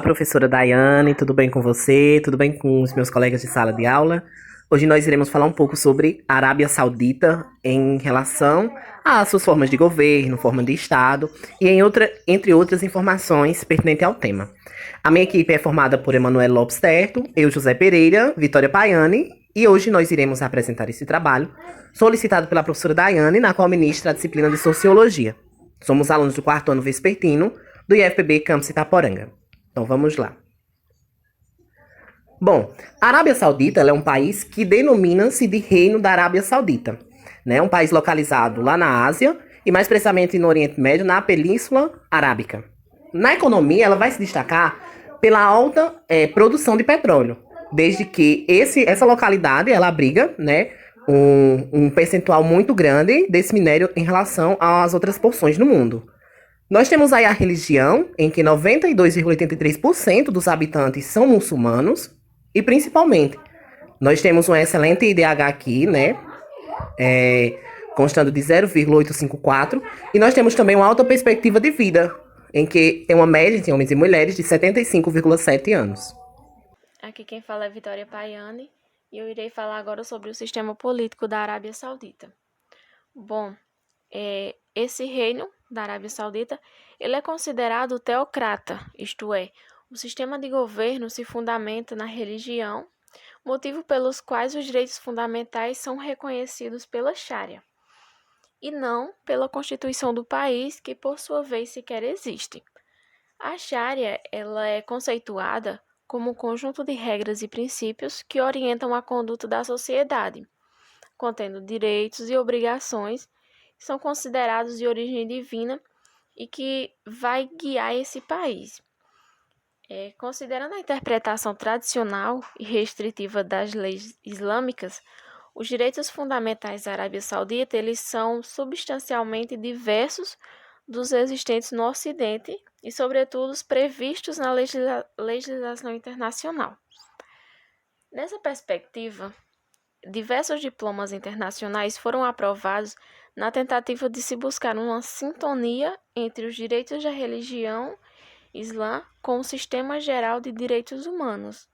professora Daiane, tudo bem com você? Tudo bem com os meus colegas de sala de aula? Hoje nós iremos falar um pouco sobre a Arábia Saudita em relação às suas formas de governo, forma de Estado e entre outras informações pertinentes ao tema. A minha equipe é formada por Emanuel Lopes Terto, eu, José Pereira, Vitória Paiani, e hoje nós iremos apresentar esse trabalho solicitado pela professora Daiane, na qual ministra a disciplina de Sociologia. Somos alunos do 4º ano vespertino do IFPB Campus Itaporanga. Então vamos lá. Bom, a Arábia Saudita ela é um país que denomina-se de Reino da Arábia Saudita, né? Um país localizado lá na Ásia e mais precisamente no Oriente Médio, na Península Arábica. Na economia, ela vai se destacar pela alta produção de petróleo, desde que essa localidade ela abriga, né, um percentual muito grande desse minério em relação às outras porções do mundo. Nós temos aí a religião, em que 92,83% dos habitantes são muçulmanos, e principalmente, nós temos um excelente IDH aqui, né, constando de 0,854, e nós temos também uma alta perspectiva de vida, em que tem uma média de homens e mulheres de 75,7 anos. Aqui quem fala é Vitória Paiani, e eu irei falar agora sobre o sistema político da Arábia Saudita. Bom, esse reino da Arábia Saudita, ele é considerado teocrata, isto é, o sistema de governo se fundamenta na religião, motivo pelos quais os direitos fundamentais são reconhecidos pela Sharia, e não pela Constituição do país, que por sua vez sequer existe. A Sharia, ela é conceituada como um conjunto de regras e princípios que orientam a conduta da sociedade, contendo direitos e obrigações que são considerados de origem divina e que vai guiar esse país. Considerando a interpretação tradicional e restritiva das leis islâmicas, os direitos fundamentais da Arábia Saudita eles são substancialmente diversos dos existentes no Ocidente e, sobretudo, os previstos na legislação internacional. Nessa perspectiva, diversos diplomas internacionais foram aprovados na tentativa de se buscar uma sintonia entre os direitos da religião islã com o sistema geral de direitos humanos,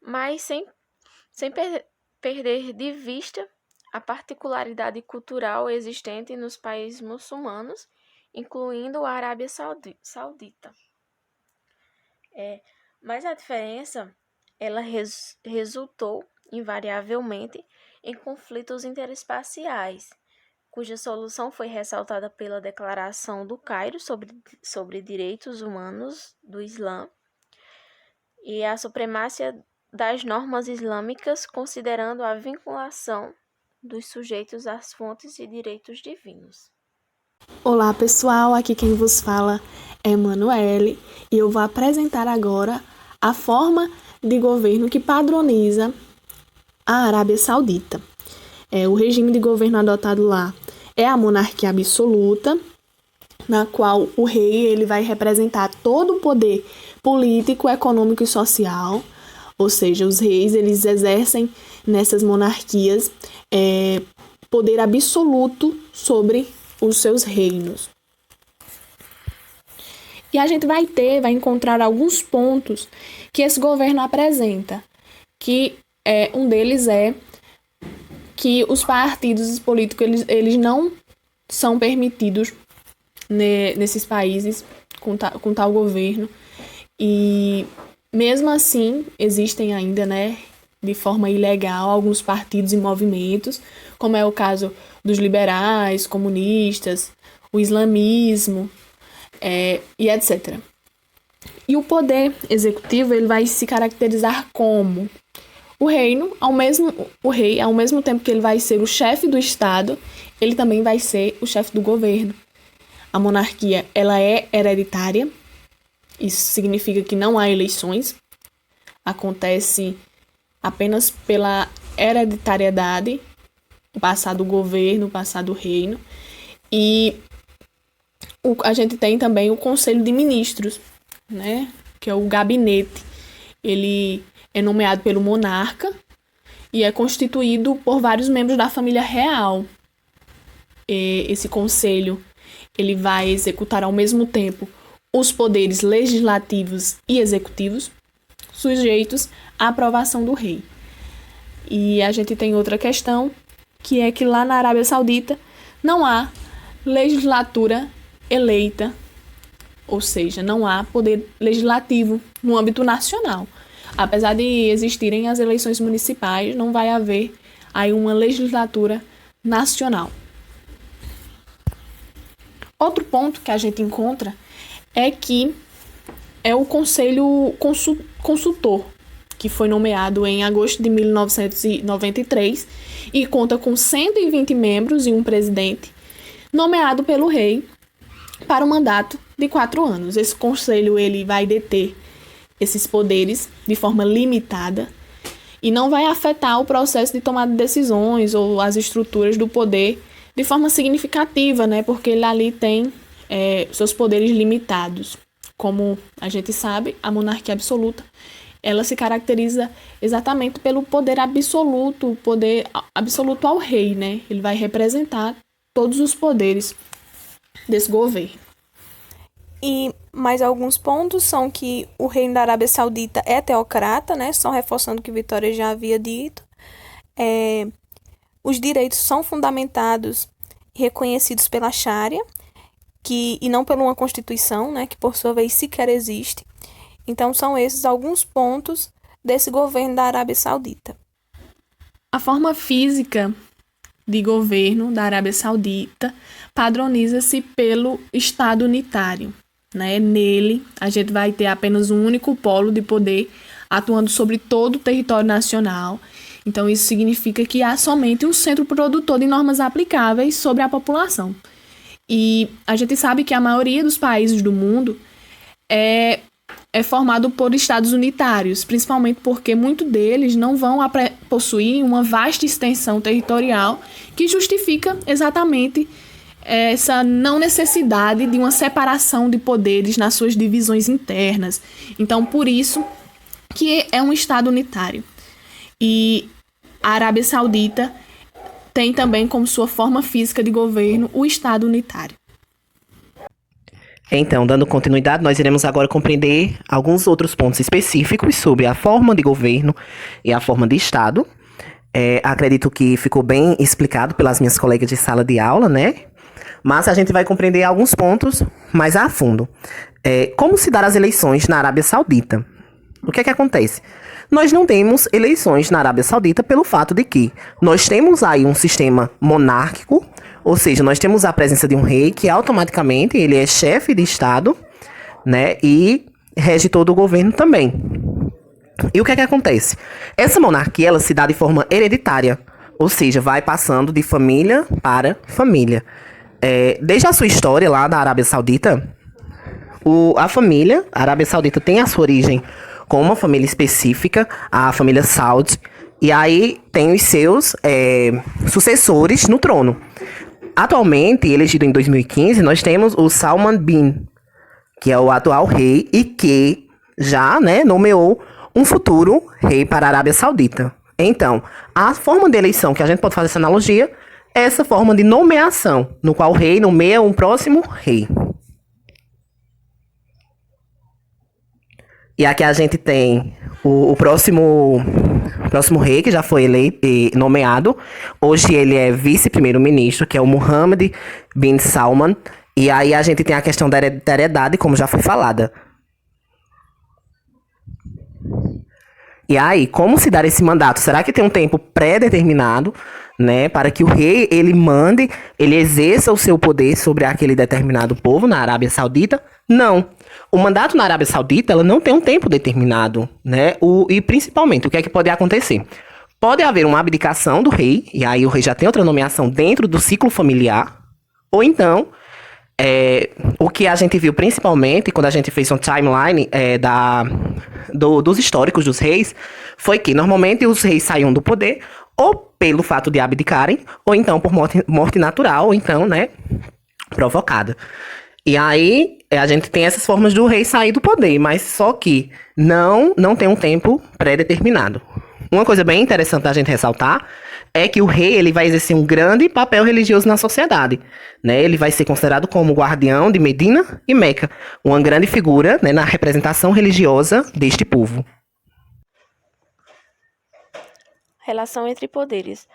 mas sem perder de vista a particularidade cultural existente nos países muçulmanos, incluindo a Arábia Saudita. Mas a diferença ela resultou invariavelmente em conflitos interespaciais, cuja solução foi ressaltada pela Declaração do Cairo sobre Direitos Humanos do Islã e a supremacia das normas islâmicas, considerando a vinculação dos sujeitos às fontes e direitos divinos. Olá pessoal, aqui quem vos fala é Emanuele e eu vou apresentar agora a forma de governo que padroniza a Arábia Saudita. O regime de governo adotado lá é a monarquia absoluta, na qual o rei ele vai representar todo o poder político, econômico e social, ou seja, os reis eles exercem nessas monarquias poder absoluto sobre os seus reinos. E a gente vai encontrar alguns pontos que esse governo apresenta, que um deles é que os partidos políticos eles não são permitidos nesses países com tal governo, e mesmo assim existem ainda, de forma ilegal, alguns partidos e movimentos, como é o caso dos liberais, comunistas, o islamismo, e etc. E o poder executivo ele vai se caracterizar como o rei, ao mesmo tempo que ele vai ser o chefe do Estado, ele também vai ser o chefe do governo. A monarquia ela é hereditária, isso significa que não há eleições, acontece apenas pela hereditariedade, o passado governo, o passado reino, e a gente tem também o Conselho de Ministros, que é o gabinete. Ele é nomeado pelo monarca e é constituído por vários membros da família real. Esse conselho ele vai executar ao mesmo tempo os poderes legislativos e executivos sujeitos à aprovação do rei. E a gente tem outra questão, que é que lá na Arábia Saudita não há legislatura eleita, ou seja, não há poder legislativo no âmbito nacional. Apesar de existirem as eleições municipais, não vai haver aí uma legislatura nacional. Outro ponto que a gente encontra é que é o Conselho Consultor, que foi nomeado em agosto de 1993 e conta com 120 membros e um presidente, nomeado pelo rei para um mandato de 4 anos. Esse conselho ele vai deter esses poderes de forma limitada e não vai afetar o processo de tomada de decisões ou as estruturas do poder de forma significativa, né? Porque ele ali tem seus poderes limitados. Como a gente sabe, a monarquia absoluta, ela se caracteriza exatamente pelo poder absoluto ao rei, né? Ele vai representar todos os poderes desse governo. E mais alguns pontos são que o reino da Arábia Saudita é teocrata, né? Só reforçando o que Vitória já havia dito. Os direitos são fundamentados e reconhecidos pela Sharia, e não por uma constituição, né? Que por sua vez sequer existe. Então são esses alguns pontos desse governo da Arábia Saudita. A forma física de governo da Arábia Saudita padroniza-se pelo Estado unitário, né? Nele, a gente vai ter apenas um único polo de poder atuando sobre todo o território nacional. Então, isso significa que há somente um centro produtor de normas aplicáveis sobre a população. E a gente sabe que a maioria dos países do mundo é formado por estados unitários, principalmente porque muitos deles não vão possuir uma vasta extensão territorial que justifica exatamente essa não necessidade de uma separação de poderes nas suas divisões internas. Então, por isso que é um estado unitário. E a Arábia Saudita tem também como sua forma física de governo o estado unitário. Então, dando continuidade, nós iremos agora compreender alguns outros pontos específicos sobre a forma de governo e a forma de Estado. Acredito que ficou bem explicado pelas minhas colegas de sala de aula, né? Mas a gente vai compreender alguns pontos mais a fundo. Como se dar as eleições na Arábia Saudita? O que é que acontece? Nós não temos eleições na Arábia Saudita pelo fato de que nós temos aí um sistema monárquico, ou seja, nós temos a presença de um rei que automaticamente ele é chefe de Estado, né, e rege todo o governo também. E o que é que acontece? Essa monarquia ela se dá de forma hereditária, ou seja, vai passando de família para família. Desde a sua história lá da Arábia Saudita, a Arábia Saudita tem a sua origem com uma família específica, a família Saud, e aí tem os seus sucessores no trono. Atualmente, elegido em 2015, nós temos o Salman bin, que é o atual rei e que já, né, nomeou um futuro rei para a Arábia Saudita. Então, a forma de eleição que a gente pode fazer essa analogia é essa forma de nomeação, no qual o rei nomeia um próximo rei. E aqui a gente tem o próximo rei que já foi eleito e nomeado. Hoje ele é vice-primeiro-ministro, que é o Mohammed bin Salman. E aí a gente tem a questão da hereditariedade, como já foi falada. E aí, como se dar esse mandato? Será que tem um tempo pré-determinado, né, para que o rei ele mande, ele exerça o seu poder sobre aquele determinado povo na Arábia Saudita? Não. O mandato na Arábia Saudita ela não tem um tempo determinado, né? E principalmente, o que é que pode acontecer? Pode haver uma abdicação do rei, e aí o rei já tem outra nomeação dentro do ciclo familiar, ou então, o que a gente viu principalmente quando a gente fez um timeline dos históricos dos reis, foi que normalmente os reis saíam do poder ou pelo fato de abdicarem, ou então por morte natural, ou então, né, provocada. E aí, a gente tem essas formas do rei sair do poder, mas só que não tem um tempo pré-determinado. Uma coisa bem interessante da gente ressaltar é que o rei ele vai exercer um grande papel religioso na sociedade, né? Ele vai ser considerado como o guardião de Medina e Meca, uma grande figura, né, na representação religiosa deste povo. Relação entre poderes.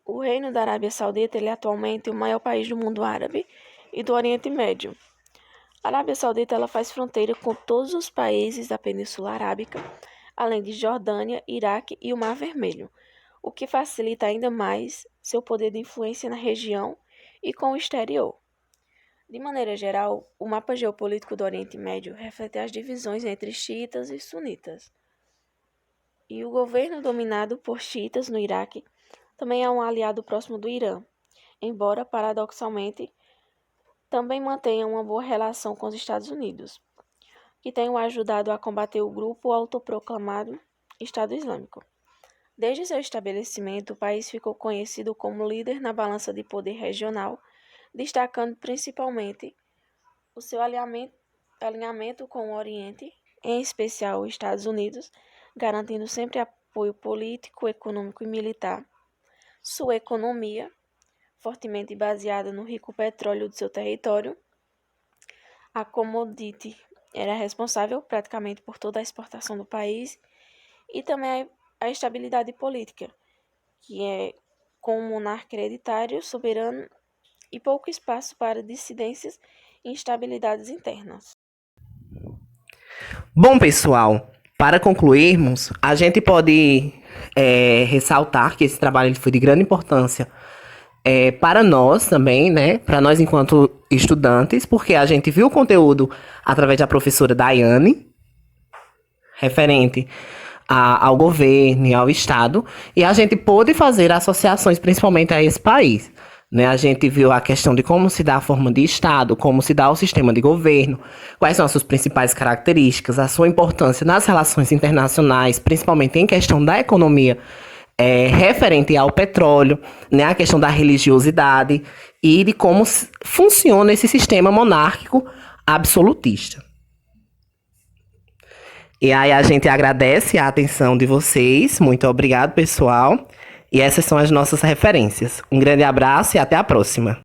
O Reino da Arábia Saudita ele é atualmente o maior país do mundo árabe e do Oriente Médio. A Arábia Saudita ela faz fronteira com todos os países da Península Arábica, além de Jordânia, Iraque e o Mar Vermelho, o que facilita ainda mais seu poder de influência na região e com o exterior. De maneira geral, o mapa geopolítico do Oriente Médio reflete as divisões entre xiitas e sunitas. E o governo dominado por xiitas no Iraque também é um aliado próximo do Irã, embora, paradoxalmente, também mantenha uma boa relação com os Estados Unidos, que tem o ajudado a combater o grupo autoproclamado Estado Islâmico. Desde seu estabelecimento, o país ficou conhecido como líder na balança de poder regional, destacando principalmente o seu alinhamento com o Oriente, em especial os Estados Unidos, garantindo sempre apoio político, econômico e militar. Sua economia, fortemente baseada no rico petróleo de seu território, a commodity era responsável praticamente por toda a exportação do país, e também a estabilidade política, que é com um monarca hereditário, soberano e pouco espaço para dissidências e instabilidades internas. Bom, pessoal, para concluirmos, a gente pode ressaltar que esse trabalho ele foi de grande importância para nós também, né? Para nós enquanto estudantes, porque a gente viu o conteúdo através da professora Daiane, referente ao governo e ao Estado, e a gente pôde fazer associações principalmente a esse país. Né? A gente viu a questão de como se dá a forma de Estado, como se dá o sistema de governo, quais são as suas principais características, a sua importância nas relações internacionais, principalmente em questão da economia, referente ao petróleo, né? A questão da religiosidade e de como funciona esse sistema monárquico absolutista. E aí a gente agradece a atenção de vocês. Muito obrigado, pessoal. E essas são as nossas referências. Um grande abraço e até a próxima.